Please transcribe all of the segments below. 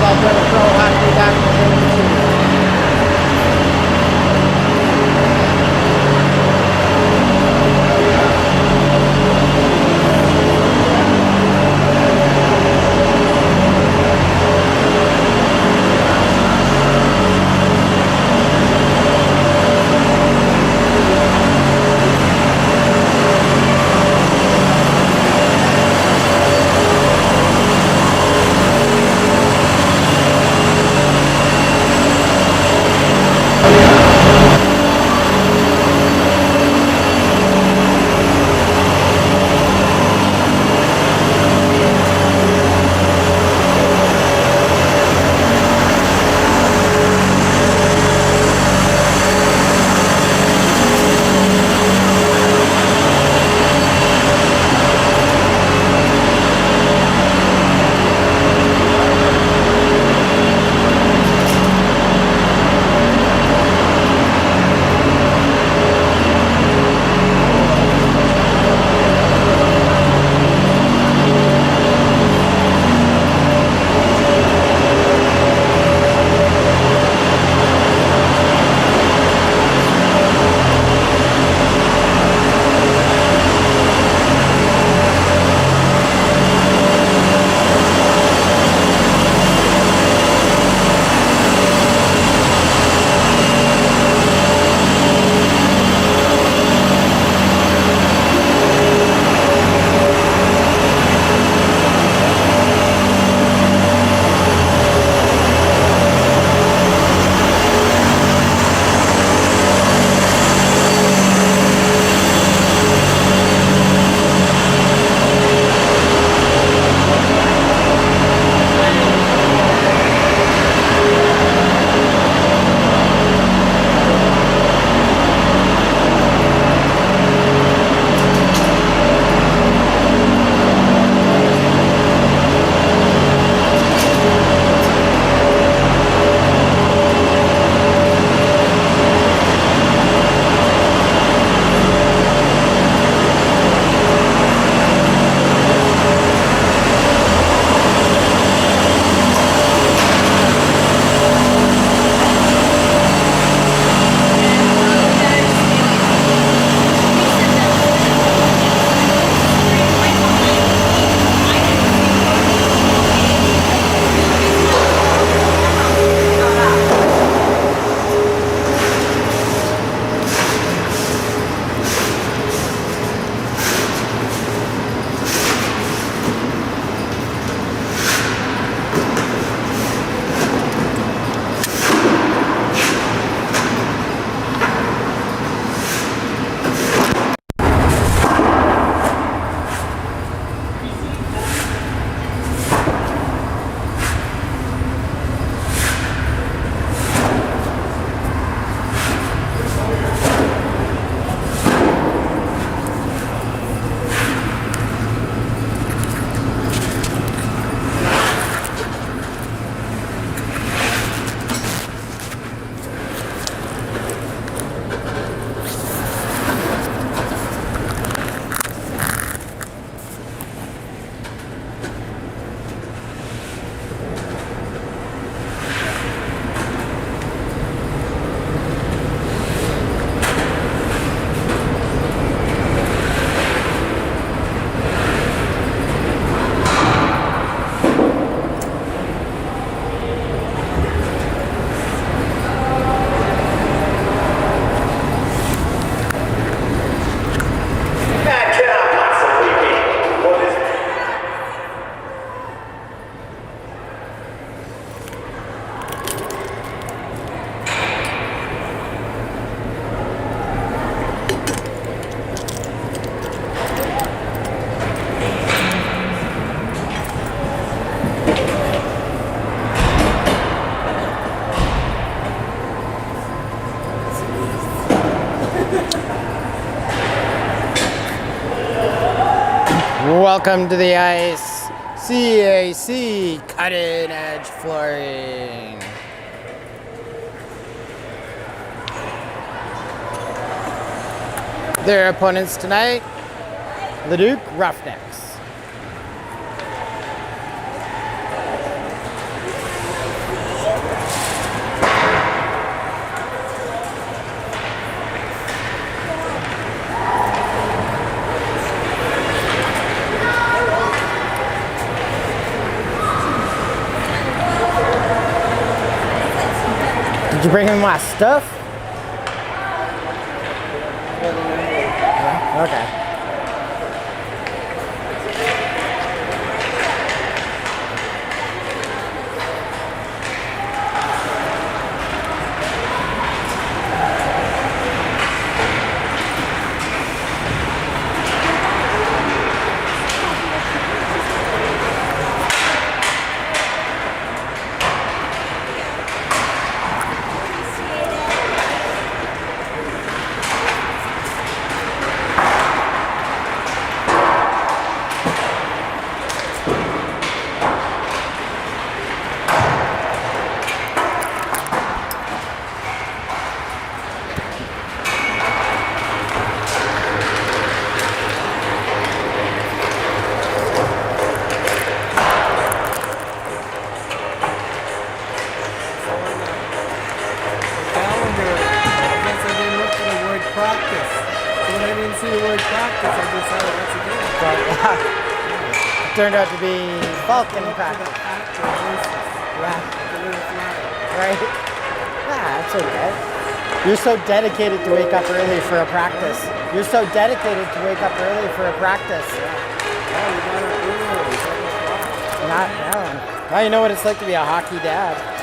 Alberta Pro Hockey back to Welcome to the ice, CAC Cutting Edge Flooring. Their opponents tonight, Leduc Roughnecks. you bring him my stuff? Yeah, okay. Turned out to be Falcon practice. Yeah. Right? Yeah, that's okay. You're so dedicated to wake up early for a practice. You're so dedicated to wake up early for a practice. Now you know what it's like to be a hockey dad.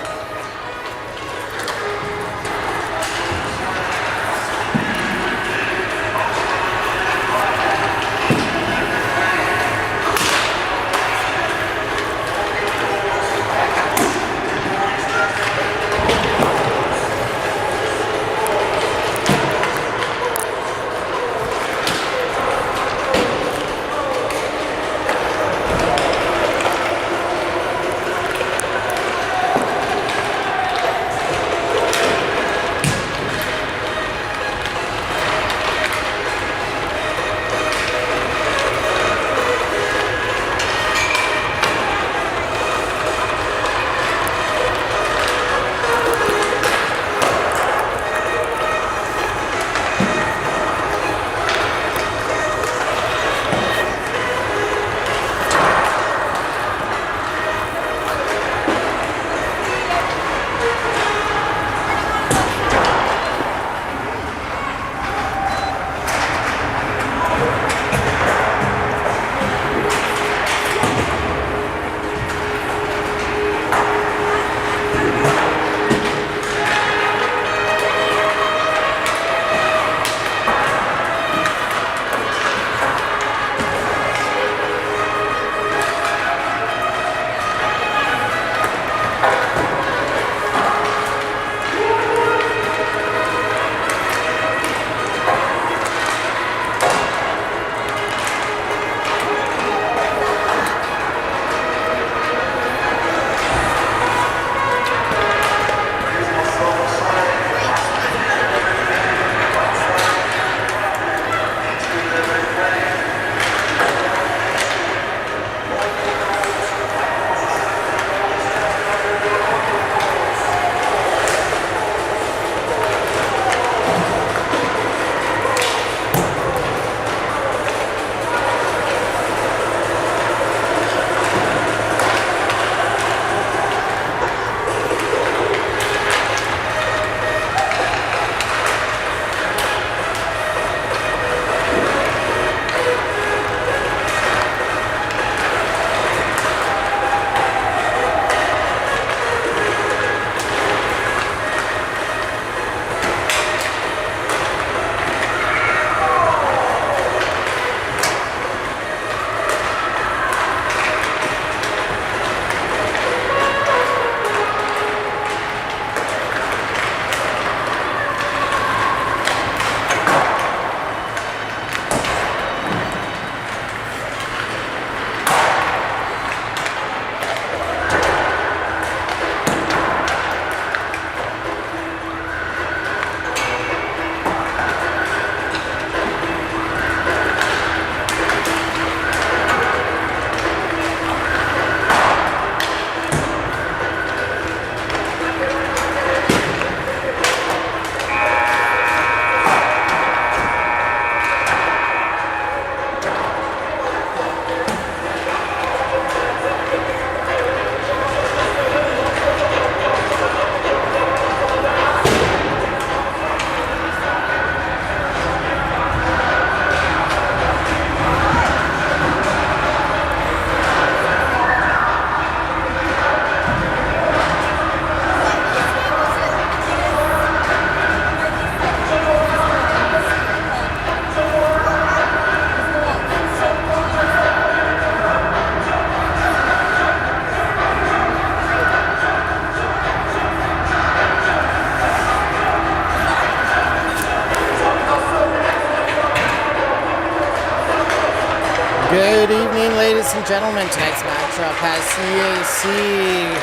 and gentlemen, tonight's matchup has CAC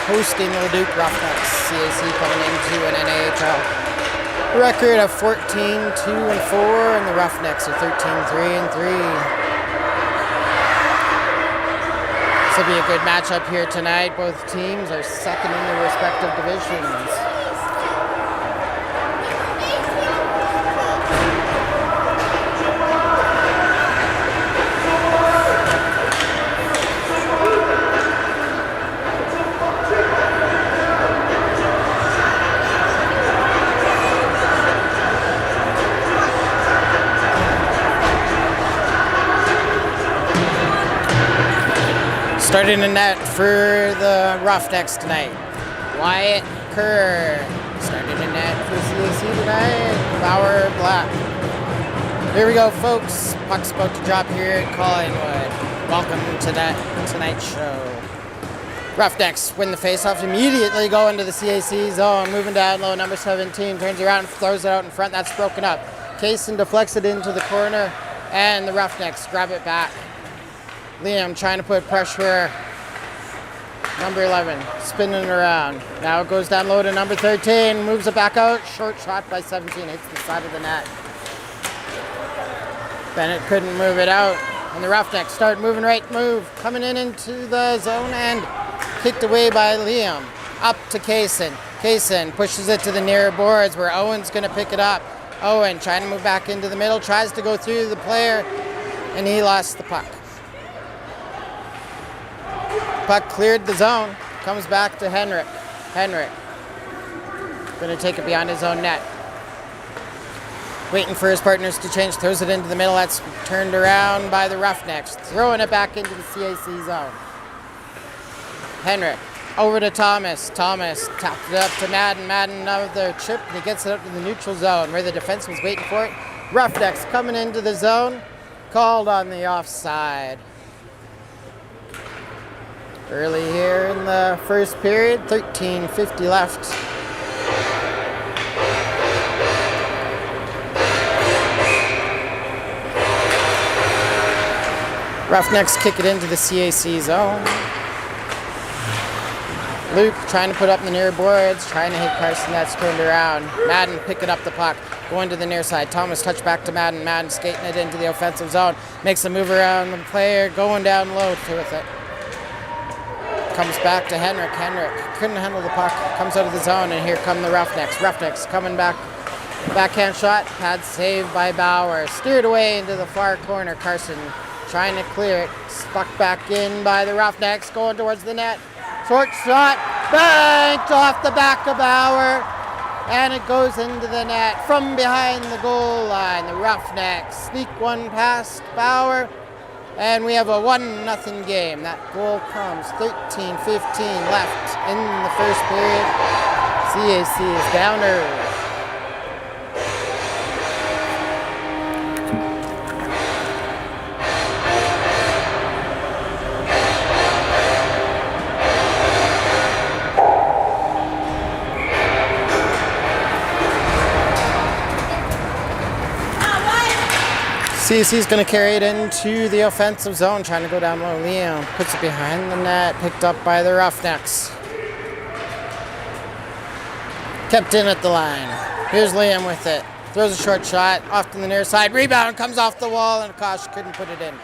hosting Leduc Roughnecks. CAC coming into an NAHL record of 14-2-4, and the Roughnecks are 13-3-3. This will be a good matchup here tonight. Both teams are second in their respective divisions. Starting in net for the Roughnecks tonight, Wyatt Kerr. Starting in net for CAC tonight, Bauer Black. Here we go, folks. Puck's about to drop here at Callingwood. Welcome to tonight's show. Roughnecks win the faceoff, immediately go into the CAC zone. Moving down low, number 17 turns around and throws it out in front. That's broken up. Kaysen deflects it into the corner, and the Roughnecks grab it back. Liam trying to put pressure. Number 11 spinning around. Now it goes down low to number 13. Moves it back out. Short shot by 17. Hits the side of the net. Bennett couldn't move it out. And the Roughnecks start moving right move. Coming into the zone and kicked away by Liam. Up to Kaysen. Kaysen pushes it to the near boards where Owen's going to pick it up. Owen trying to move back into the middle. Tries to go through the player. And he lost the puck. Puck cleared the zone, comes back to Henrik. Henrik gonna take it behind his own net. Waiting for his partners to change, throws it into the middle. That's turned around by the Roughnecks, throwing it back into the CAC zone. Henrik over to Thomas. Thomas tapped it up to Madden. Madden another chip, and he gets it up to the neutral zone where the defense was waiting for it. Roughnecks coming into the zone, called on the offside. Early here in the first period, 13:50 left. Roughnecks kick it into the CAC zone. Luke trying to put up the near boards, trying to hit Carson. That's turned around. Madden picking up the puck, going to the near side. Thomas touch back to Madden. Madden skating it into the offensive zone. Makes a move around the player, going down low with it. Comes back to Henrik. Henrik couldn't handle the puck. Comes out of the zone, and here come the Roughnecks. Roughnecks coming back. Backhand shot. Pad saved by Bauer. Steered away into the far corner. Carson trying to clear it. Stuck back in by the Roughnecks. Going towards the net. Short shot. Banked off the back of Bauer. And it goes into the net from behind the goal line. The Roughnecks sneak one past Bauer. And we have a 1-0 game. That goal comes 13:15 left in the first period. CAC is down early. CAC is going to carry it into the offensive zone, trying to go down low. Liam puts it behind the net, picked up by the Roughnecks. Kept in at the line. Here's Liam with it. Throws a short shot off to the near side. Rebound comes off the wall, and Kosh couldn't put it in.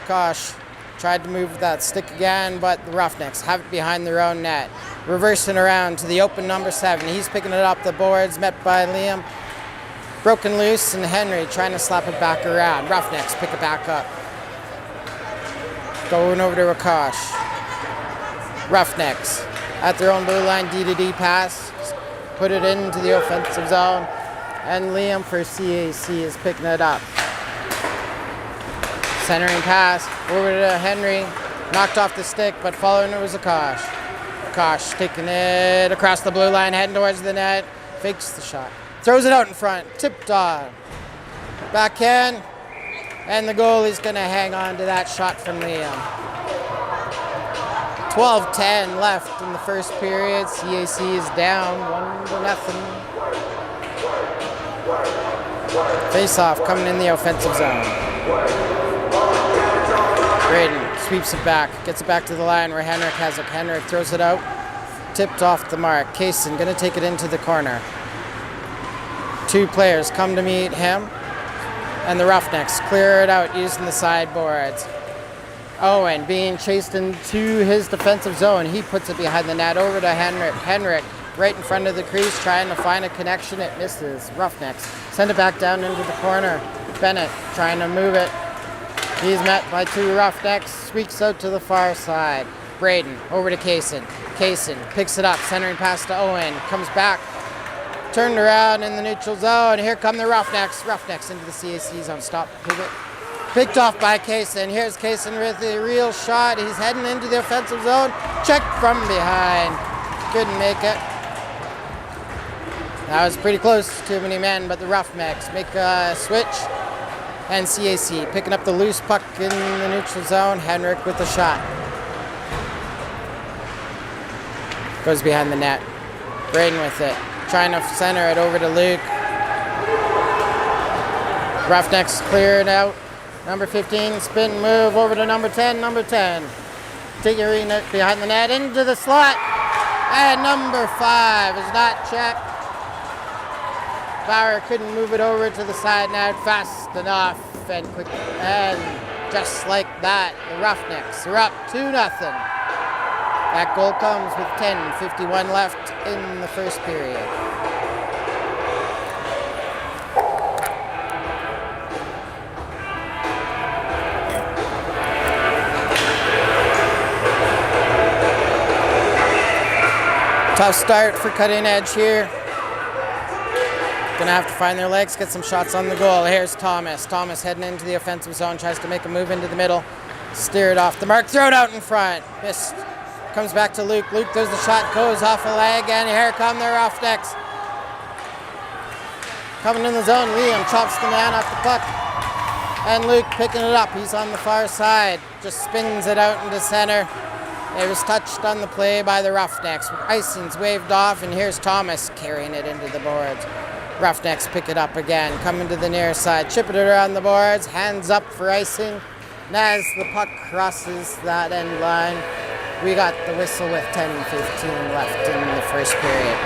Kosh tried to move that stick again, but the Roughnecks have it behind their own net. Reversing around to the open number 7. He's picking it up the boards, met by Liam. Broken loose, and Henry trying to slap it back around. Roughnecks pick it back up. Going over to Akash. Roughnecks at their own blue line, D-to-D pass. Put it into the offensive zone. And Liam for CAC is picking it up. Centering pass over to Henry. Knocked off the stick, but following it was Akash. Akash taking it across the blue line, heading towards the net. Fakes the shot. Throws it out in front, tipped on. Backhand, and the goalie's gonna hang on to that shot from Liam. 12:10 left in the first period. CAC is down 1-0. Face-off coming in the offensive zone. Braden sweeps it back, gets it back to the line where Henrik has it. Henrik throws it out, tipped off the mark. Kaysen gonna take it into the corner. 2 players come to meet him, and the Roughnecks clear it out using the sideboards. Owen being chased into his defensive zone. He puts it behind the net over to Henrik. Henrik right in front of the crease trying to find a connection. It misses. Roughnecks send it back down into the corner. Bennett trying to move it. He's met by 2 Roughnecks. Squeaks out to the far side. Braden over to Kaysen. Kaysen picks it up. Centering pass to Owen. Comes back. Turned around in the neutral zone. Here come the Roughnecks. Roughnecks into the CAC zone. Stop. Pivot. Picked off by Kaysen. Here's Kaysen with a real shot. He's heading into the offensive zone. Check from behind. Couldn't make it. That was pretty close. Too many men, but the Roughnecks make a switch. And CAC picking up the loose puck in the neutral zone. Henrik with the shot. Goes behind the net. Braden with it. Trying to center it over to Luke. Roughnecks clear it out. Number 15, spin move over to number 10. Number 10. Taking it behind the net into the slot. And number 5 is not checked. Bauer couldn't move it over to the side net fast enough and quick. And just like that, the Roughnecks are up 2-0. That goal comes with 10:51 left in the first period. Tough start for Cutting Edge here. Gonna have to find their legs, get some shots on the goal. Here's Thomas. Thomas heading into the offensive zone, tries to make a move into the middle. Steer it off the mark, throw it out in front. Missed. Comes back to Luke. Luke does the shot, goes off a leg, and here come the Roughnecks. Coming in the zone, Liam chops the man off the puck. And Luke picking it up. He's on the far side. Just spins it out into center. It was touched on the play by the Roughnecks. Icing's waved off, and here's Thomas carrying it into the boards. Roughnecks pick it up again, coming to the near side, chipping it around the boards, hands up for icing. And as the puck crosses that end line, we got the whistle with 10:15 left in the first period.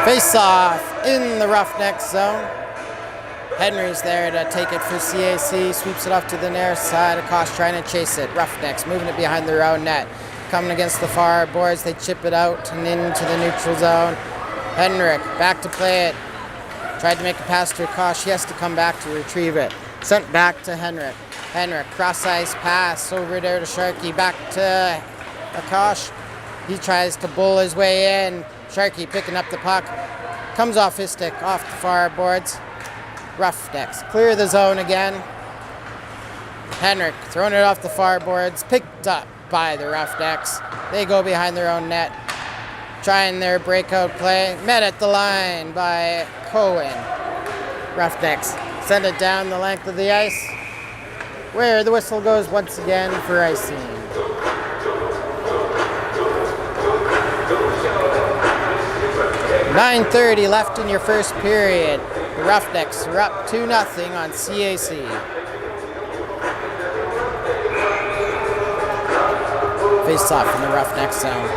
Face off in the Roughnecks zone. Henry's there to take it for CAC, sweeps it off to the near side. Akash trying to chase it. Roughnecks moving it behind their own net. Coming against the far boards, they chip it out and into the neutral zone. Henrik back to play it. Tried to make a pass to Akash. He has to come back to retrieve it. Sent back to Henrik. Henrik, cross ice pass over there to Sharkey. Back to Akash. He tries to bull his way in. Sharkey picking up the puck. Comes off his stick, off the far boards. Roughnecks clear the zone again. Henrik throwing it off the far boards. Picked up by the Roughnecks. They go behind their own net. Trying their breakout play. Met at the line by Cohen. Roughnecks send it down the length of the ice, where the whistle goes once again for icing. .9:30 left in your first period. The Roughnecks are up 2-0 on CAC. Face off in the Roughnecks zone.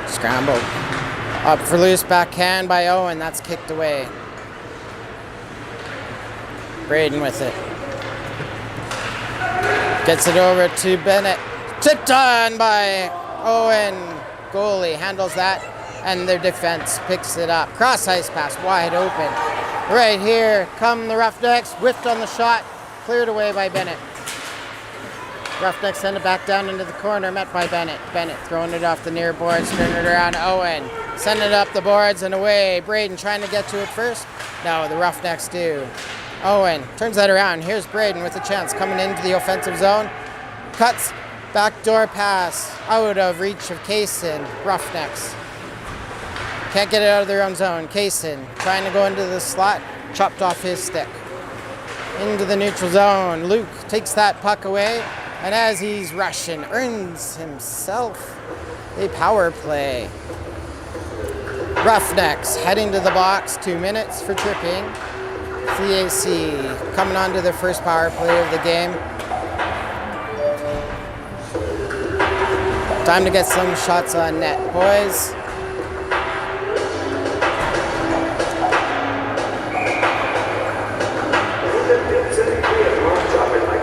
Scrambled. Up for loose backhand by Owen. That's kicked away. Braden with it. Gets it over to Bennett. Tipped on by Owen. Goalie handles that, and their defense picks it up. Cross ice pass wide open. Right here come the Roughnecks. Whiffed on the shot. Cleared away by Bennett. Roughnecks send it back down into the corner, met by Bennett. Bennett throwing it off the near boards, turning it around. Owen sending it up the boards and away. Braden trying to get to it first. No, the Roughnecks do. Owen turns that around. Here's Braden with a chance coming into the offensive zone. Cuts. Backdoor pass out of reach of Kaysen. Roughnecks can't get it out of their own zone. Kaysen trying to go into the slot. Chopped off his stick. Into the neutral zone. Luke takes that puck away And as he's rushing, earns himself a power play. Roughnecks heading to the box, 2 minutes for tripping. CAC coming on to their first power play of the game. Time to get some shots on net, boys.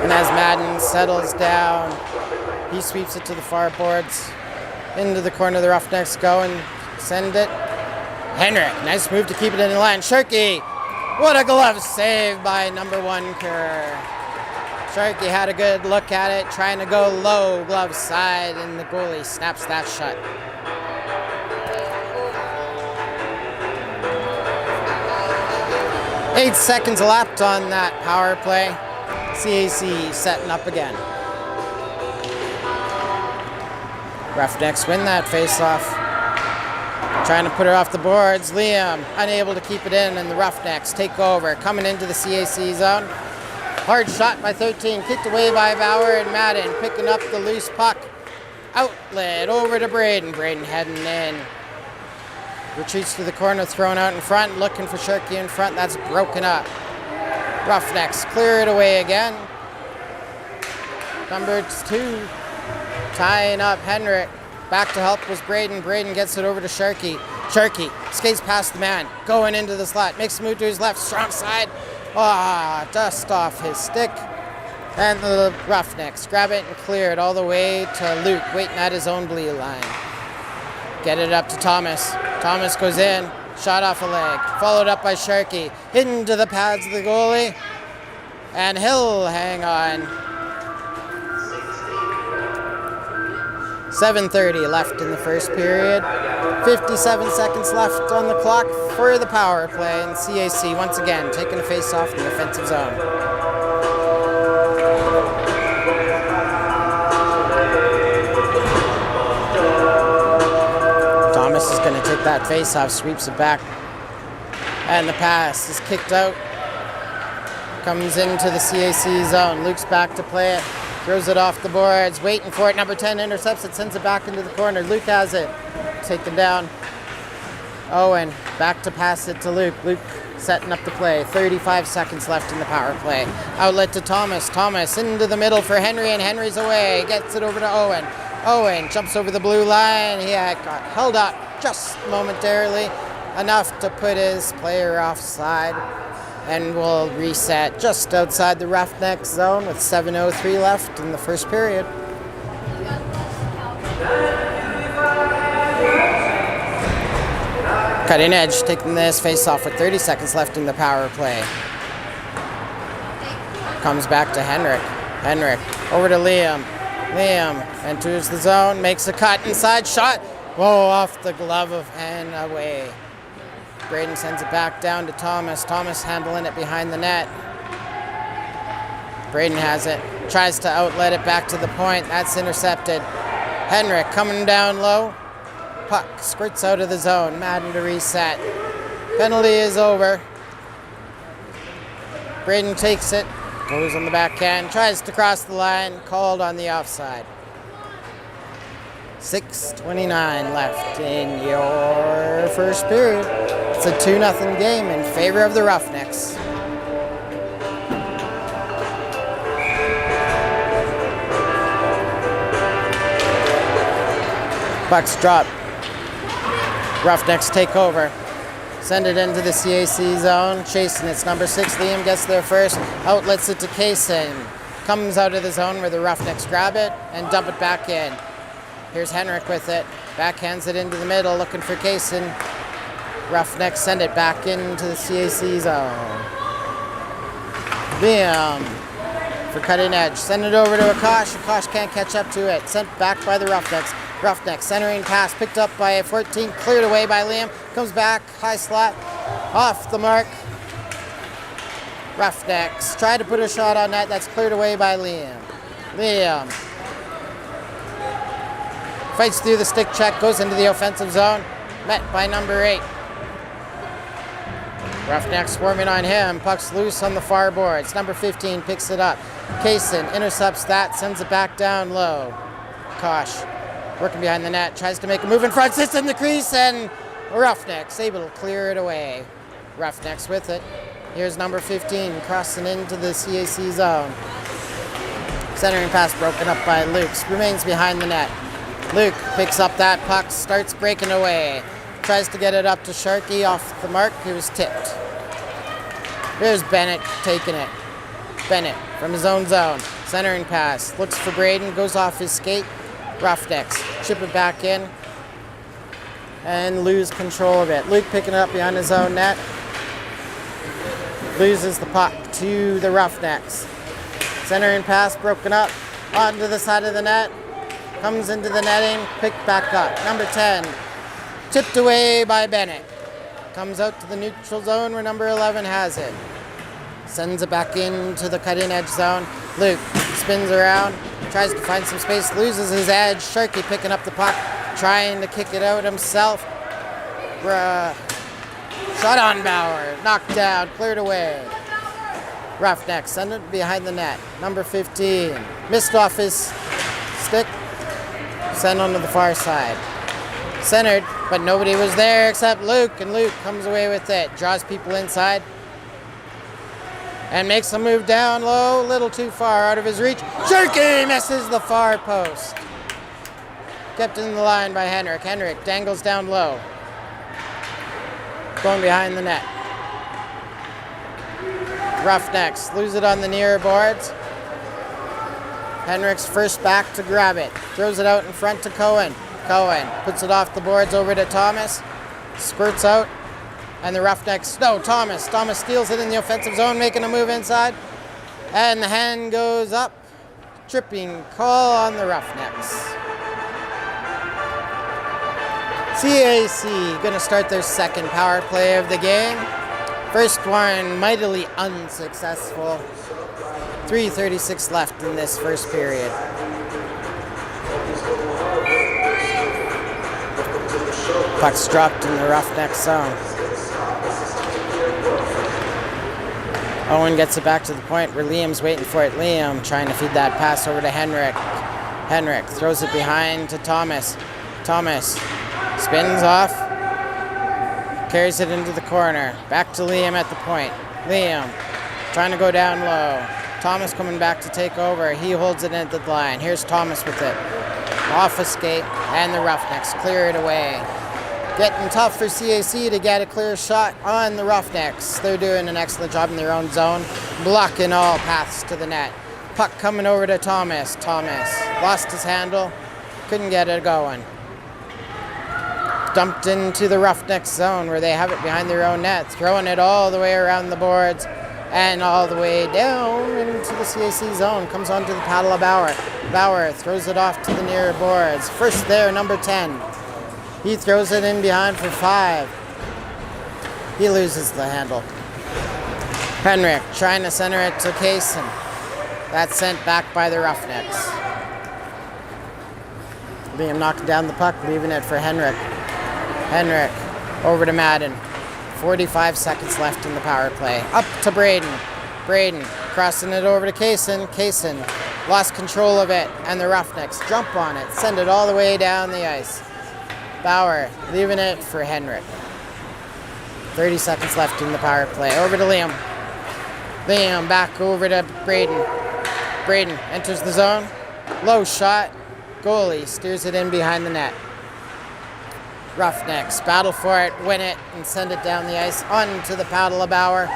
And as Madden settles down, he sweeps it to the far boards. Into the corner, the Roughnecks go and send it. Henrik, nice move to keep it in the line. Sharkey, what a glove save by number 1 Kerr. Sharkey had a good look at it, trying to go low, glove side, and the goalie snaps that shut. Eight seconds left on that power play. CAC setting up again. Roughnecks win that face-off. Trying to put her off the boards. Liam unable to keep it in, and the Roughnecks take over. Coming into the CAC zone. Hard shot by 13, kicked away by Bauer and Madden, picking up the loose puck. Outlet over to Braden. Braden heading in. Retreats to the corner, thrown out in front, looking for Sharkey in front. That's broken up. Roughnecks clear it away again. Number 2 tying up Henrik. Back to help was Braden. Braden gets it over to Sharkey. Sharkey skates past the man, going into the slot. Makes a move to his left, strong side. Dust off his stick. And the Roughnecks grab it and clear it all the way to Luke, waiting at his own blue line. Get it up to Thomas. Thomas goes in, shot off a leg. Followed up by Sharkey. Into the pads of the goalie. And he'll hang on. 7:30 left in the first period. 57 seconds left on the clock for the power play. And CAC once again taking a face off in the offensive zone. Thomas is going to take that face off, sweeps it back. And the pass is kicked out. Comes into the CAC zone. Luke's back to play it. Throws it off the boards, waiting for it. Number 10 intercepts it, sends it back into the corner. Luke has it. Taken down. Owen back to pass it to Luke. Luke setting up the play. 35 seconds left in the power play. Outlet to Thomas. Thomas into the middle for Henry, and Henry's away. Gets it over to Owen. Owen jumps over the blue line. He got held up just momentarily, enough to put his player offside. And we'll reset just outside the Roughnecks zone with 7:03 left in the first period. Cutting Edge taking this face-off with 30 seconds left in the power play. Comes back to Henrik. Henrik over to Liam. Liam enters the zone, makes a cut inside, shot. Whoa, off the glove of and away. Braden sends it back down to Thomas. Thomas handling it behind the net. Braden has it. Tries to outlet it back to the point. That's intercepted. Henrik coming down low. Puck squirts out of the zone. Madden to reset. Penalty is over. Braden takes it. Goes on the backhand. Tries to cross the line. Called on the offside. 6:29 left in your first period. It's a 2-0 game in favor of the Roughnecks. Pucks drop. Roughnecks take over. Send it into the CAC zone. Chasing it's number 6. Liam gets there first. Outlets it to Kaysen. Comes out of the zone where the Roughnecks grab it and dump it back in. Here's Henrik with it. Backhands it into the middle, looking for Kaysen. Roughnecks send it back into the CAC zone. Liam for Cutting Edge. Send it over to Akash. Akash can't catch up to it. Sent back by the Roughnecks. Roughnecks centering pass picked up by a 14. Cleared away by Liam. Comes back. High slot. Off the mark. Roughnecks try to put a shot on net. That's cleared away by Liam. Liam fights through the stick check. Goes into the offensive zone. Met by number 8. Roughnecks swarming on him. Puck's loose on the far boards. Number 15 picks it up. Kaysen intercepts that, sends it back down low. Kosh working behind the net, tries to make a move in front, sits in the crease, and Roughnecks able to clear it away. Roughnecks with it. Here's number 15 crossing into the CAC zone. Centering pass broken up by Luke. Remains behind the net. Luke picks up that puck, starts breaking away. Tries to get it up to Sharkey off the mark. He was tipped. Here's Bennett taking it. Bennett from his own zone. Centering pass. Looks for Braden. Goes off his skate. Roughnecks chip it back in and lose control of it. Luke picking it up behind his own net. Loses the puck to the Roughnecks. Centering pass broken up onto the side of the net. Comes into the netting. Picked back up. Number 10. Tipped away by Bennett. Comes out to the neutral zone where number 11 has it. Sends it back into the cutting edge zone. Luke spins around. Tries to find some space. Loses his edge. Sharkey picking up the puck. Trying to kick it out himself. Shot on Bauer. Knocked down. Cleared away. Roughnecks send it behind the net. Number 15. Missed off his stick. Sent onto the far side. Centered, but nobody was there except Luke, and Luke comes away with it. Draws people inside. And makes a move down low, a little too far out of his reach. Sharkey misses the far post. Kept in the line by Henrik. Henrik dangles down low. Going behind the net. Roughnecks lose it on the near boards. Henrik's first back to grab it. Throws it out in front to Cohen. Cohen puts it off the boards over to Thomas. Squirts out. And the Roughnecks, no, Thomas steals it in the offensive zone, making a move inside. And the hand goes up. Tripping call on the Roughnecks. CAC going to start their second power play of the game. First one mightily unsuccessful. 3:36 left in this first period. Puck's dropped in the Roughnecks zone. Owen gets it back to the point where Liam's waiting for it. Liam trying to feed that pass over to Henrik. Henrik throws it behind to Thomas. Thomas spins off. Carries it into the corner. Back to Liam at the point. Liam trying to go down low. Thomas coming back to take over. He holds it into the line. Here's Thomas with it. Off a skate. And the Roughnecks clear it away. Getting tough for CAC to get a clear shot on the Roughnecks. They're doing an excellent job in their own zone, blocking all paths to the net. Puck coming over to Thomas. Thomas lost his handle, couldn't get it going. Dumped into the Roughnecks zone where they have it behind their own net, throwing it all the way around the boards and all the way down into the CAC zone. Comes onto the paddle of Bauer. Bauer throws it off to the near boards. First there, number 10. He throws it in behind for 5. He loses the handle. Henrik trying to center it to Kaysen. That's sent back by the Roughnecks. Liam knocking down the puck, leaving it for Henrik. Henrik over to Madden. 45 seconds left in the power play. Up to Braden. Braden crossing it over to Kaysen. Kaysen lost control of it, and the Roughnecks jump on it, send it all the way down the ice. Bauer leaving it for Henrik. 30 seconds left in the power play. Over to Liam. Liam back over to Braden. Braden enters the zone. Low shot. Goalie steers it in behind the net. Roughnecks battle for it, win it, and send it down the ice onto the paddle of Bauer.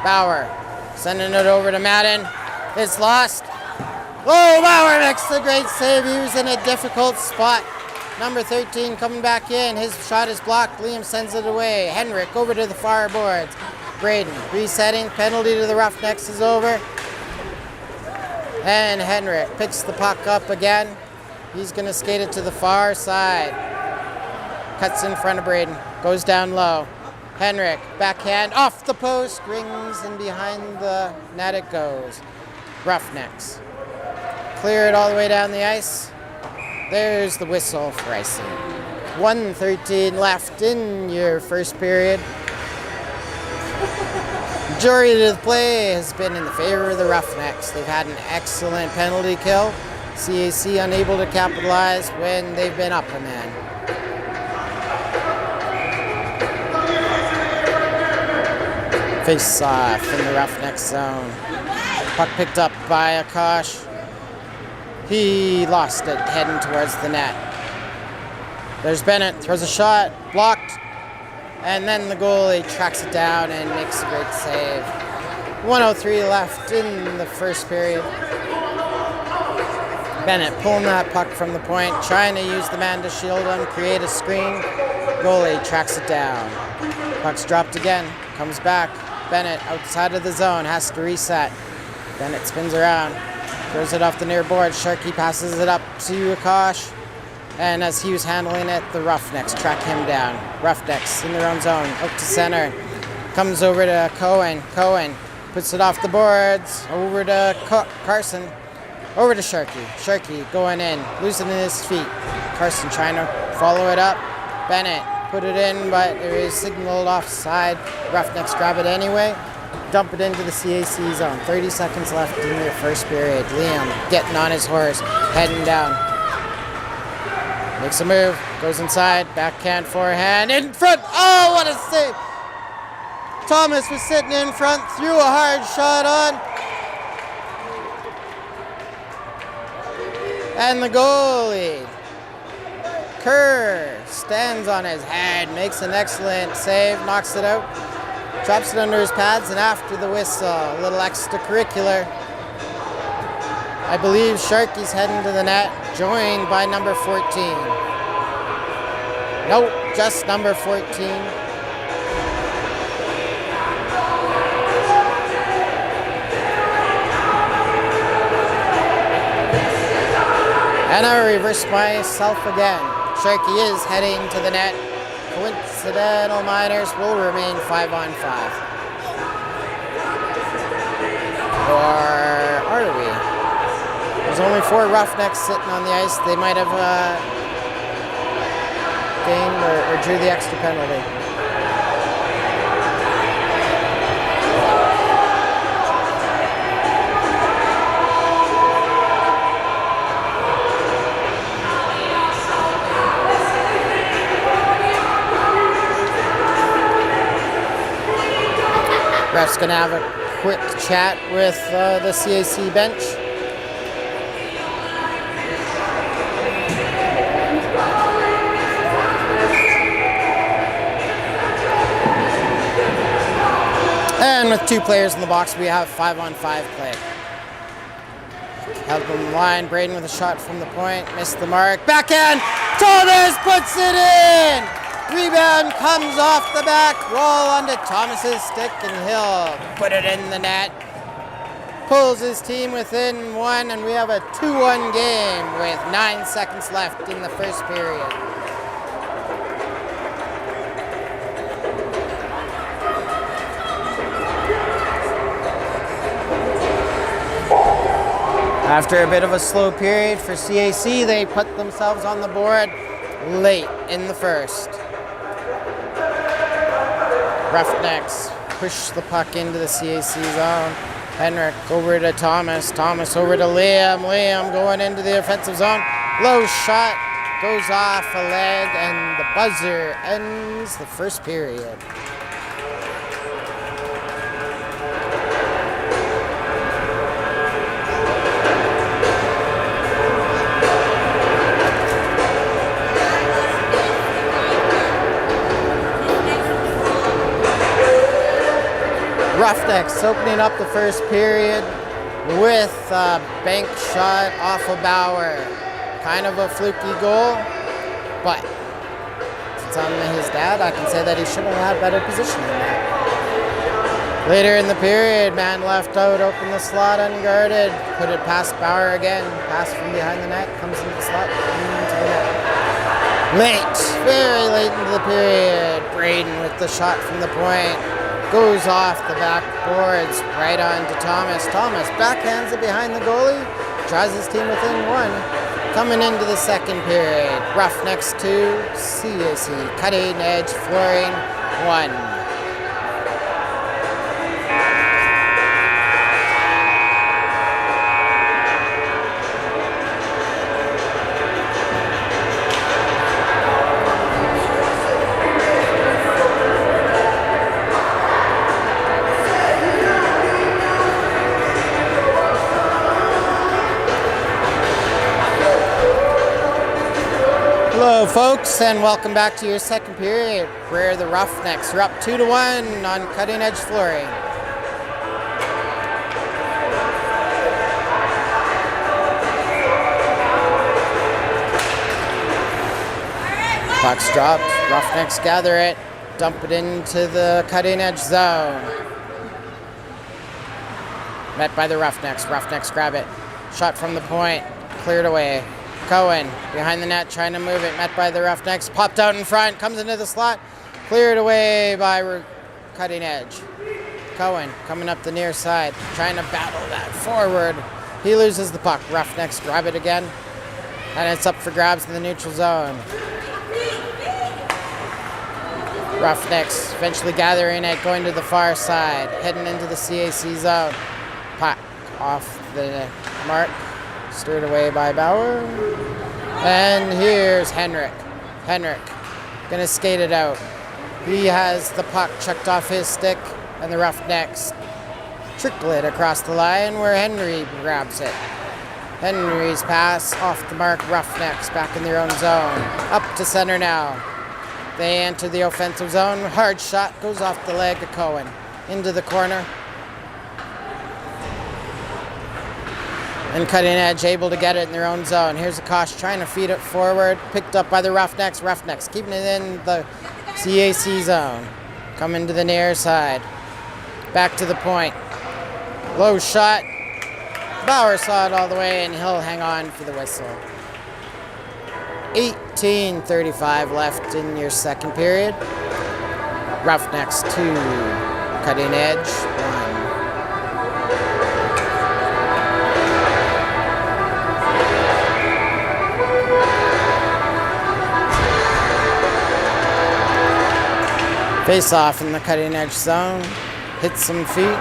Bauer sending it over to Madden. It's lost. Oh, Bauer makes a great save. He was in a difficult spot. Number 13 coming back in. His shot is blocked. Liam sends it away. Henrik over to the far boards. Braden resetting. Penalty to the Roughnecks is over. And Henrik picks the puck up again. He's going to skate it to the far side. Cuts in front of Braden. Goes down low. Henrik, backhand, off the post. Rings, and behind the net it goes. Roughnecks clear it all the way down the ice. There's the whistle for icing. 1:13 left in your first period. Majority of the play has been in the favor of the Roughnecks. They've had an excellent penalty kill. CAC unable to capitalize when they've been up a man. Face off in the Roughnecks zone. Puck picked up by Akash. He lost it heading towards the net. There's Bennett, throws a shot, blocked, and then the goalie tracks it down and makes a great save. 1:03 left in the first period. Bennett pulling that puck from the point, trying to use the man to shield him, create a screen. Goalie tracks it down. Puck's dropped again, comes back. Bennett outside of the zone, has to reset. Bennett spins around, throws it off the near board. Sharkey passes it up to Akash. And as he was handling it, the Roughnecks track him down. Roughnecks in their own zone, out to center. Comes over to Cohen. Cohen puts it off the boards, over to Carson. Over to Sharkey. Sharkey going in, losing his feet. Carson trying to follow it up. Bennett put it in, but it was signaled offside. Roughnecks grab it anyway. Dump it into the CAC zone. 30 seconds left in the first period. Liam getting on his horse, heading down. Makes a move, goes inside, backhand, forehand, in front. Oh, what a save! Thomas was sitting in front, threw a hard shot on. And the goalie, Kerr, stands on his head, makes an excellent save, knocks it out, drops it under his pads, and after the whistle, a little extracurricular. I believe Sharkey's heading to the net, joined by number 14. Nope, just number 14. And I reverse myself again. Sharkey is heading to the net. Coincidental minors will remain 5-on-5. Or are we? There's only 4 Roughnecks sitting on the ice. They might have gained or drew the extra penalty. Ref's going to have a quick chat with the CAC bench. And with 2 players in the box, we have 5-on-5 play. Help him line. Braden with a shot from the point. Missed the mark. Backhand. Thomas puts it in. Rebound comes off the back wall onto Thomas's stick, and he'll put it in the net. Pulls his team within 1, and we have a 2-1 game with 9 seconds left in the first period. After a bit of a slow period for CAC, they put themselves on the board late in the first. Roughnecks push the puck into the CAC zone. Henrik over to Thomas. Thomas over to Liam. Liam going into the offensive zone. Low shot goes off a leg, and the buzzer ends the first period. Roughnecks opening up the first period with a bank shot off of Bauer. Kind of a fluky goal, but since I'm his dad, I can say that he should have had better positioning than that. Later in the period, man left out, opened the slot unguarded, put it past Bauer again. Pass from behind the net, comes into the slot, into the net. Late, very late into the period. Braden with the shot from the point. Goes off the backboards right on to Thomas. Thomas backhands it behind the goalie, draws his team within 1. Coming into the second period, Roughnecks 2, CAC Cutting Edge Flooring 1. folks, and welcome back to your second period where the Roughnecks are up 2-1 on Cutting Edge Flooring. Puck's dropped, Roughnecks gather it, dump it into the cutting edge zone. Met by the Roughnecks, Roughnecks grab it. Shot from the point, cleared away. Cohen behind the net trying to move it, met by the Roughnecks, popped out in front, comes into the slot, cleared away by Cutting Edge. Cohen coming up the near side, trying to battle that forward. He loses the puck, Roughnecks grab it again, and it's up for grabs in the neutral zone. Roughnecks eventually gathering it, going to the far side, heading into the CAC zone. Puck off the mark, steered away by Bauer. And here's Henrik. Henrik gonna skate it out. He has the puck chucked off his stick, and the Roughnecks trickle it across the line where Henry grabs it. Henry's pass off the mark, Roughnecks back in their own zone. Up to center now. They enter the offensive zone. Hard shot goes off the leg of Cohen. Into the corner. And Cutting Edge able to get it in their own zone. Here's Akash trying to feed it forward. Picked up by the Roughnecks. Roughnecks keeping it in the CAC zone. Coming to the near side. Back to the point. Low shot. Bauer saw it all the way, and he'll hang on for the whistle. 18:35 left in your second period. Roughnecks 2, Cutting Edge 1. Face off in the Cutting Edge zone. Hits some feet,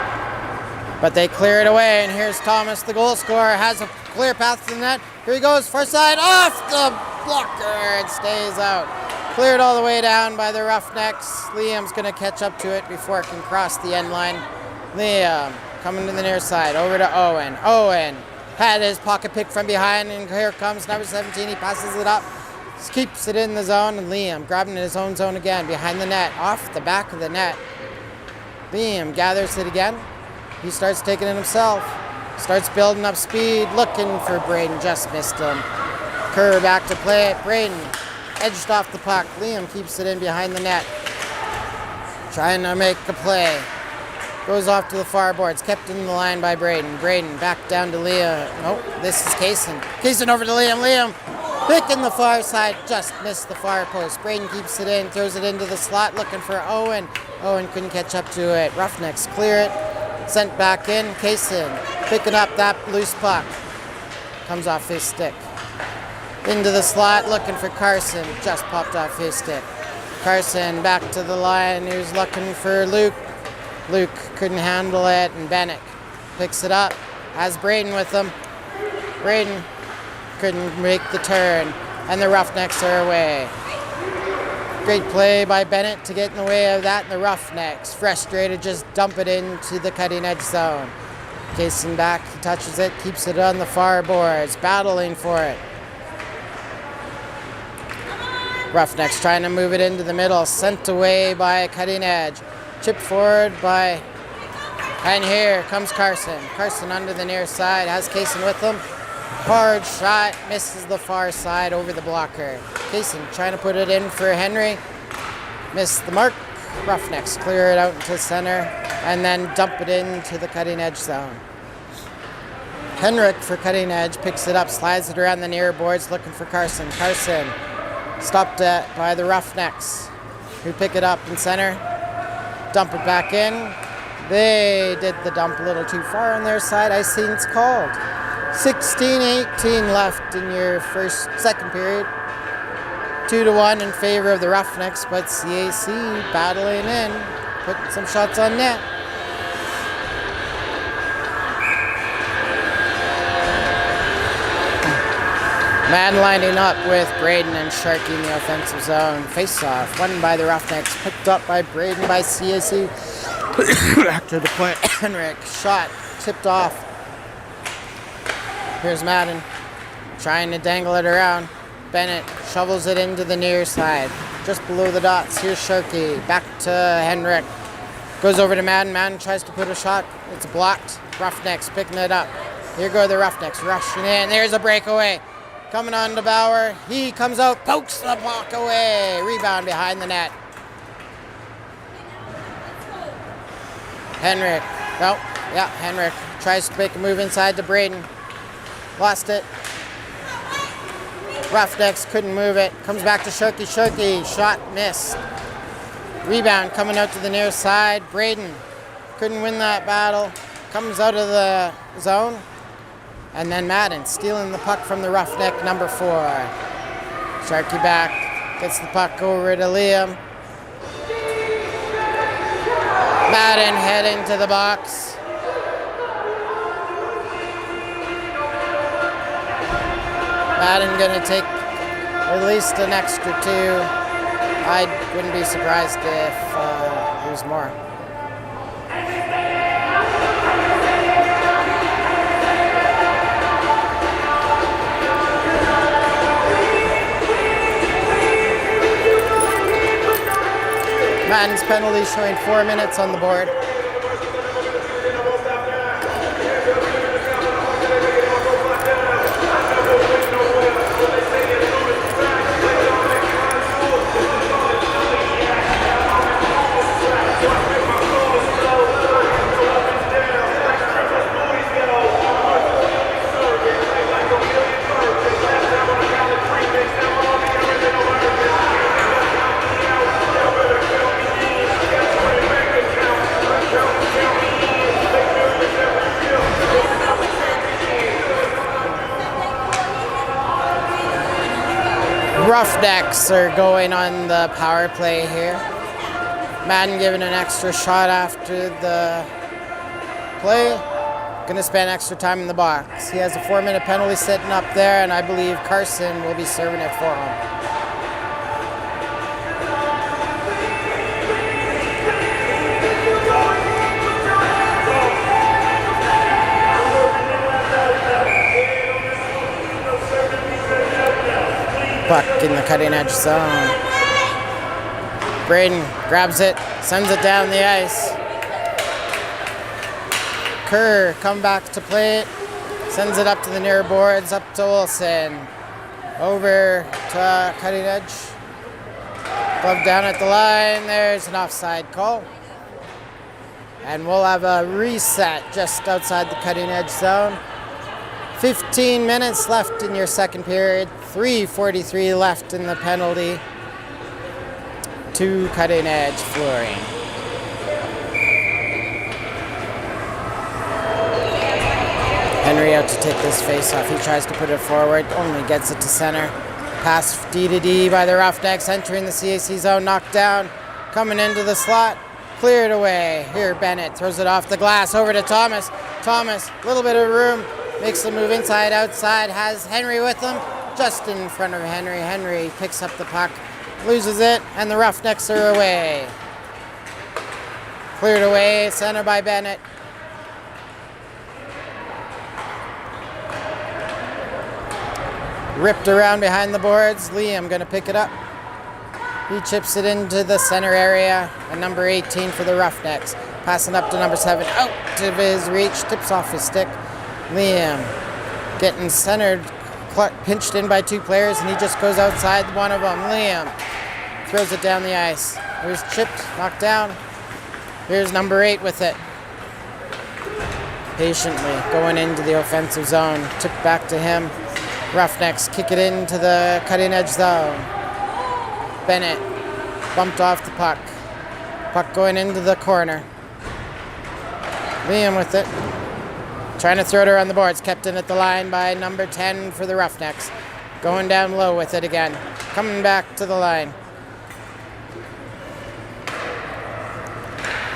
but they clear it away, and here's Thomas, the goal scorer, has a clear path to the net. Here he goes, far side, off the blocker, it stays out. Cleared all the way down by the Roughnecks. Liam's gonna catch up to it before it can cross the end line. Liam coming to the near side, over to Owen. Owen had his pocket pick from behind, and here comes number 17, he passes it up. Keeps it in the zone, and Liam grabbing in his own zone again, behind the net, off the back of the net. Liam gathers it again. He starts taking it himself. Starts building up speed, looking for Braden, just missed him. Kerr back to play it. Braden edged off the puck. Liam keeps it in behind the net. Trying to make a play. Goes off to the far boards. Kept in the line by Braden. Braden back down to Liam. Nope, this is Kaysen. Kaysen over to Liam. Liam picking the far side. Just missed the far post. Braden keeps it in. Throws it into the slot. Looking for Owen. Owen couldn't catch up to it. Roughnecks clear it. Sent back in. Kaysen picking up that loose puck. Comes off his stick. Into the slot, looking for Carson. Just popped off his stick. Carson back to the line. He was looking for Luke. Luke couldn't handle it, and Bennett picks it up. Has Braden with him. Braden couldn't make the turn, and the Roughnecks are away. Great play by Bennett to get in the way of that, and the Roughnecks, frustrated, just dump it into the Cutting Edge zone. Kaysen back, he touches it, keeps it on the far boards, battling for it. Roughnecks trying to move it into the middle, sent away by Cutting Edge. Chipped forward by, and here comes Carson. Carson under the near side, has Kaysen with him. Hard shot, misses the far side over the blocker. Kaysen trying to put it in for Henry. Missed the mark. Roughnecks clear it out into center and then dump it into the Cutting Edge zone. Henrik for Cutting Edge picks it up, slides it around the near boards looking for Carson. Carson stopped by the Roughnecks, who pick it up in center, dump it back in. They did the dump a little too far on their side. Icing's called. 16-18 left in your second period. 2-1 in favor of the Roughnecks, but CAC battling in, putting some shots on net. Man lining up with Braden and Sharkey in the offensive zone. Face-off, won by the Roughnecks, picked up by Braden by CAC. Back to the point. Henrik, shot, tipped off. Here's Madden, trying to dangle it around. Bennett shovels it into the near side. Just below the dots, here's Sharkey. Back to Henrik. Goes over to Madden. Madden tries to put a shot. It's blocked. Roughnecks picking it up. Here go the Roughnecks rushing in. There's a breakaway. Coming on to Bauer. He comes out, pokes the puck away. Rebound behind the net. Henrik. Oh, yeah, Henrik tries to make a move inside to Braden. Lost it. Roughnecks couldn't move it. Comes back to Sharkey. Sharkey. Shot missed. Rebound coming out to the near side. Braden couldn't win that battle. Comes out of the zone. And then Madden stealing the puck from the Roughneck, number 4. Sharkey back. Gets the puck over to Liam. Madden heading to the box. Madden going to take at least an extra 2. I wouldn't be surprised if there's more. Madden's penalty showing 4 minutes on the board. Roughnecks are going on the power play here. Madden giving an extra shot after the play. Gonna spend extra time in the box. He has a 4-minute penalty sitting up there, and I believe Carson will be serving it for him. Puck in the cutting edge zone. Braden grabs it, sends it down the ice. Kerr come back to play it, sends it up to the near boards, up to Olsen. Over to cutting edge. Glove down at the line, there's an offside call. And we'll have a reset just outside the cutting edge zone. 15 minutes left in your second period. 3:43 left in the penalty to Cutting Edge Flooring. Henry out to take this face-off. He tries to put it forward, only gets it to center. Pass D to D by the Roughnecks, entering the CAC zone, knocked down, coming into the slot, cleared away. Here Bennett throws it off the glass over to Thomas. Thomas, a little bit of room, makes the move inside, outside, has Henry with him. Just in front of Henry. Henry picks up the puck, loses it, and the Roughnecks are away. Cleared away, center by Bennett. Ripped around behind the boards. Liam gonna pick it up. He chips it into the center area, and number 18 for the Roughnecks. Passing up to number 7, out of his reach, tips off his stick. Liam getting centered, pinched in by 2 players, and he just goes outside one of them. Liam throws it down the ice. It was chipped, knocked down. Here's number 8 with it. Patiently going into the offensive zone. Tipped back to him. Roughnecks kick it into the cutting edge zone. Bennett bumped off the puck. Puck going into the corner. Liam with it. Trying to throw it around the boards. Kept in at the line by number 10 for the Roughnecks. Going down low with it again. Coming back to the line.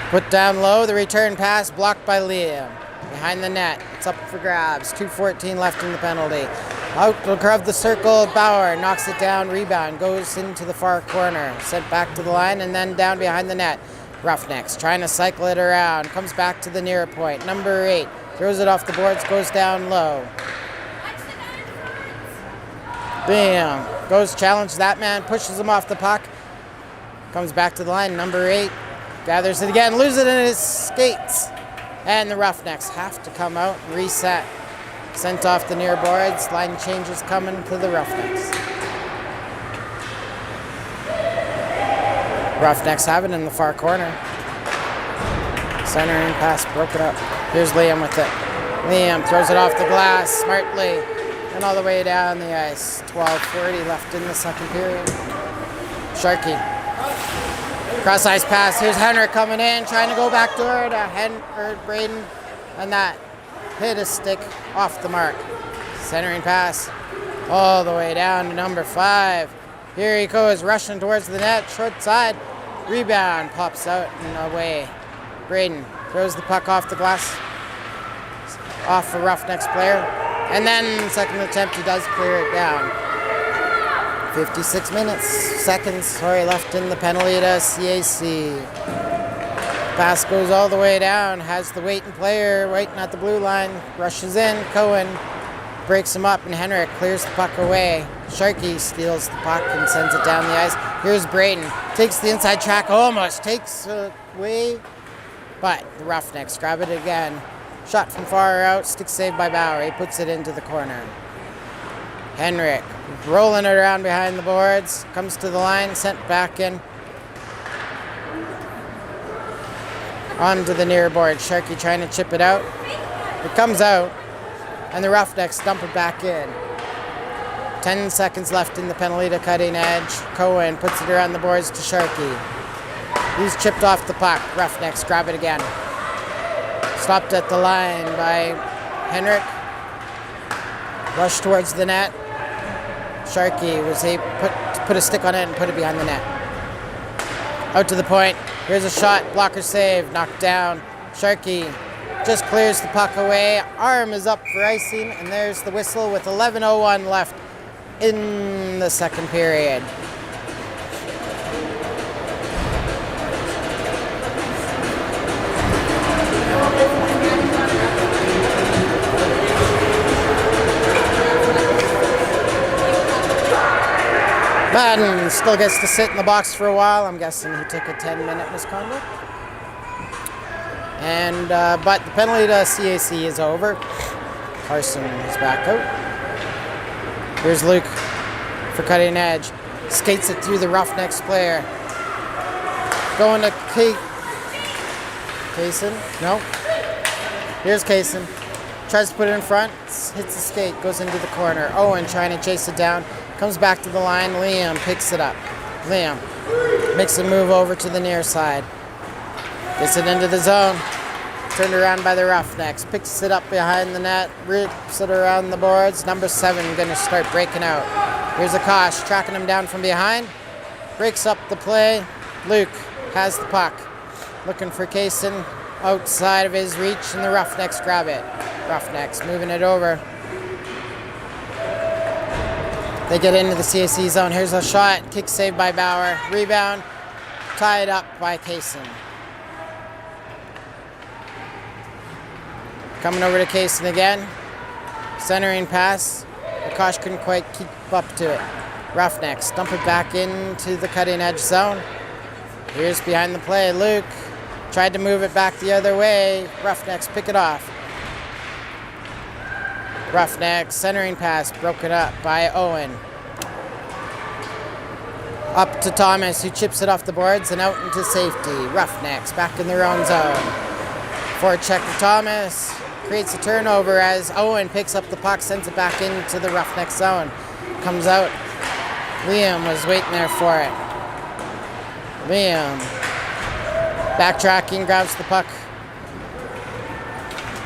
Put down low. The return pass blocked by Liam. Behind the net. It's up for grabs. 2:14 left in the penalty. Out of the circle. Bauer knocks it down. Rebound. Goes into the far corner. Sent back to the line and then down behind the net. Roughnecks trying to cycle it around. Comes back to the near point. Number 8. Throws it off the boards, goes down low. Bam. Goes challenge that man, pushes him off the puck. Comes back to the line, number 8. Gathers it again, loses it in his skates. And the Roughnecks have to come out and reset. Sent off the near boards. Line changes coming to the Roughnecks. Roughnecks have it in the far corner. Centering pass, broke it up. Here's Liam with it. Liam throws it off the glass smartly and all the way down the ice. 12:40 left in the second period. Sharkey. Cross ice pass. Here's Henrik coming in, trying to go back door to Braden, and that hit a stick off the mark. Centering pass all the way down to number 5. Here he goes, rushing towards the net, short side. Rebound pops out and away. Braden throws the puck off the glass, off a Roughnecks player, and then second attempt he does clear it down. 56 seconds left in the penalty to CAC. Pass goes all the way down, has the waiting player waiting at the blue line, rushes in, Cohen breaks him up, and Henrik clears the puck away. Sharkey steals the puck and sends it down the ice. Here's Braden, takes the inside track, almost takes away, but the Roughnecks grab it again. Shot from far out, stick saved by Bauer, he puts it into the corner. Henrik rolling it around behind the boards, comes to the line, sent back in. Onto the near board, Sharkey trying to chip it out. It comes out, and the Roughnecks dump it back in. 10 seconds left in the penalty to Cutting Edge. Cohen puts it around the boards to Sharkey. He's chipped off the puck. Roughnecks grab it again. Stopped at the line by Henrik. Rushed towards the net. Sharkey was able to put a stick on it and put it behind the net. Out to the point. Here's a shot. Blocker save. Knocked down. Sharkey just clears the puck away. Arm is up for icing, and there's the whistle with 11:01 left in the second period. Madden still gets to sit in the box for a while. I'm guessing he took a 10-minute misconduct. And but the penalty to CAC is over. Carson is back out. Here's Luke for Cutting Edge. Skates it through the Roughnecks player. Going to Kaysen. No. Here's Kaysen. Tries to put it in front. Hits the skate. Goes into the corner. Owen trying to chase it down. Comes back to the line. Liam picks it up. Liam makes a move over to the near side. Gets it into the zone. Turned around by the Roughnecks. Picks it up behind the net. Rips it around the boards. Number 7 going to start breaking out. Here's Akash tracking him down from behind. Breaks up the play. Luke has the puck. Looking for Kaysen outside of his reach, and the Roughnecks grab it. Roughnecks moving it over. They get into the CAC zone. Here's a shot. Kick saved by Bauer. Rebound. Tied up by Kaysen. Coming over to Kaysen again. Centering pass. Akash couldn't quite keep up to it. Roughnecks dump it back into the Cutting Edge zone. Here's behind the play. Luke tried to move it back the other way. Roughnecks pick it off. Roughnecks centering pass broken up by Owen. Up to Thomas, who chips it off the boards and out into safety. Roughnecks back in their own zone. Forecheck to Thomas. Creates a turnover as Owen picks up the puck, sends it back into the Roughnecks zone. Comes out. Liam was waiting there for it. Liam backtracking, grabs the puck.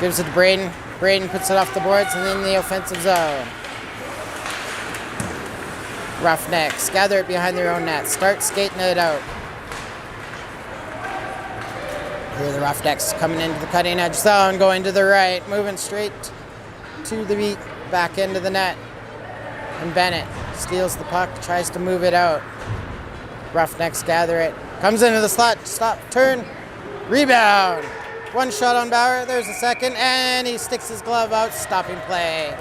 Gives it to Braden. Braden puts it off the boards and in the offensive zone. Roughnecks gather it behind their own net. Start skating it out. Here are the Roughnecks coming into the Cutting Edge zone, going to the right, moving straight to the beat, back into the net. And Bennett steals the puck, tries to move it out. Roughnecks gather it. Comes into the slot, stop, turn, rebound. One shot on Bauer, there's a second, and he sticks his glove out, stopping play.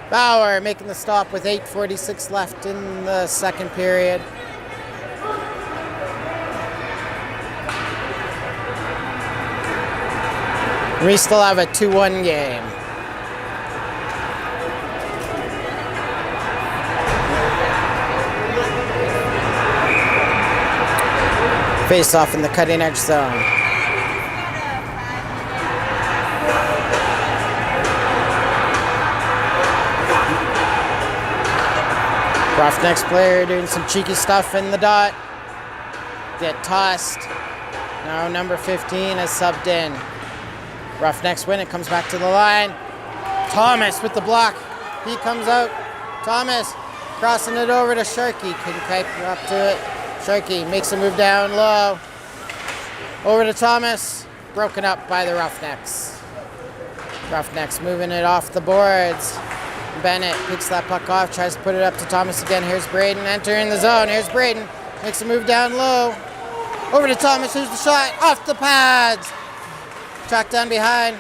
Bauer making the stop with 8:46 left in the second period. We still have a 2-1 game. Face off in the cutting edge zone. Roughnecks player doing some cheeky stuff in the dot. Get tossed. Now number 15 is subbed in. Roughnecks win it, comes back to the line. Thomas with the block. He comes out. Thomas crossing it over to Sharkey. Couldn't pipe up to it. Sharkey makes a move down low. Over to Thomas. Broken up by the Roughnecks. Roughnecks moving it off the boards. Bennett picks that puck off, tries to put it up to Thomas again. Here's Braden entering the zone. Here's Braden. Makes a move down low. Over to Thomas. Here's the shot. Off the pads. Track down behind.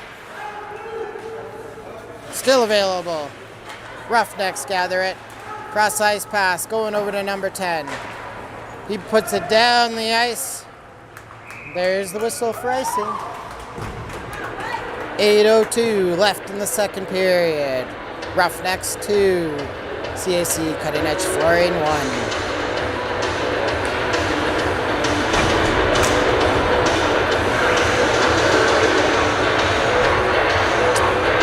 Still available. Roughnecks gather it. Cross ice pass going over to number 10. He puts it down the ice. There's the whistle for icing. 8:02 left in the second period. Roughnecks 2. CAC Cutting Edge Flooring 1.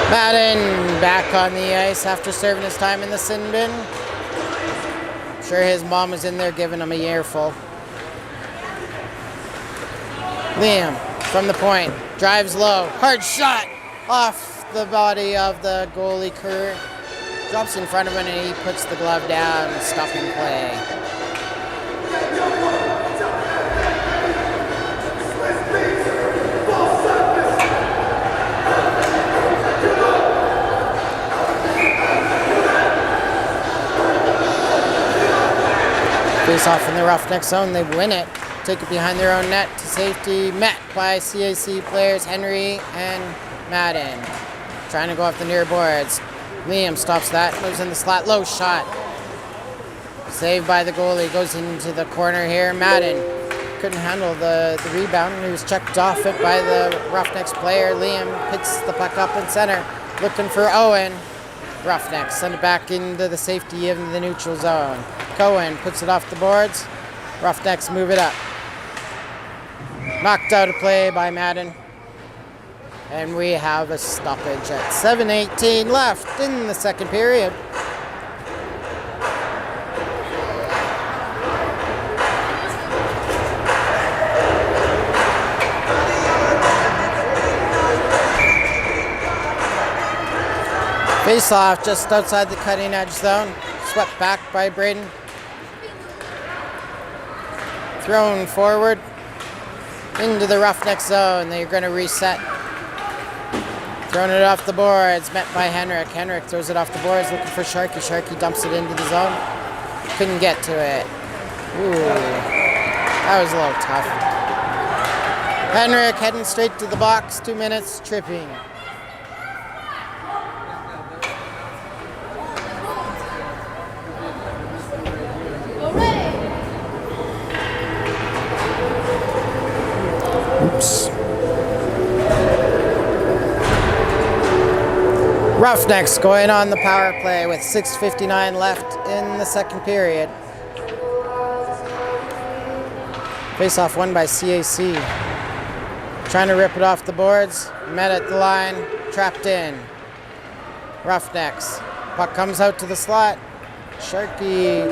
Madden back on the ice after serving his time in the sin bin. I'm sure his mom was in there giving him a earful. Liam from the point, drives low, hard shot off the body of the goalie Kerr. Drops in front of him and he puts the glove down, stopping play. Face off in the Roughneck zone, they win it. Take it behind their own net to safety, met by CAC players Henry and Madden. Trying to go off the near boards. Liam stops that, moves in the slot, low shot. Saved by the goalie, goes into the corner here. Madden couldn't handle the rebound, and he was checked off it by the Roughnecks player. Liam picks the puck up in center, looking for Owen. Roughnecks send it back into the safety of the neutral zone. Cohen puts it off the boards. Roughnecks move it up. Knocked out of play by Madden. And we have a stoppage at 7:18 left in the second period. Face off just outside the cutting edge zone. Swept back by Braden. Thrown forward into the Roughneck zone. They're going to reset. Throwing it off the boards, met by Henrik. Henrik throws it off the boards, looking for Sharkey. Sharkey dumps it into the zone. Couldn't get to it. Ooh, that was a little tough. Henrik heading straight to the box, 2 minutes, tripping. Oops. Roughnecks going on the power play with 6:59 left in the second period. Face-off won by CAC. Trying to rip it off the boards. Met at the line. Trapped in. Roughnecks. Puck comes out to the slot. Sharkey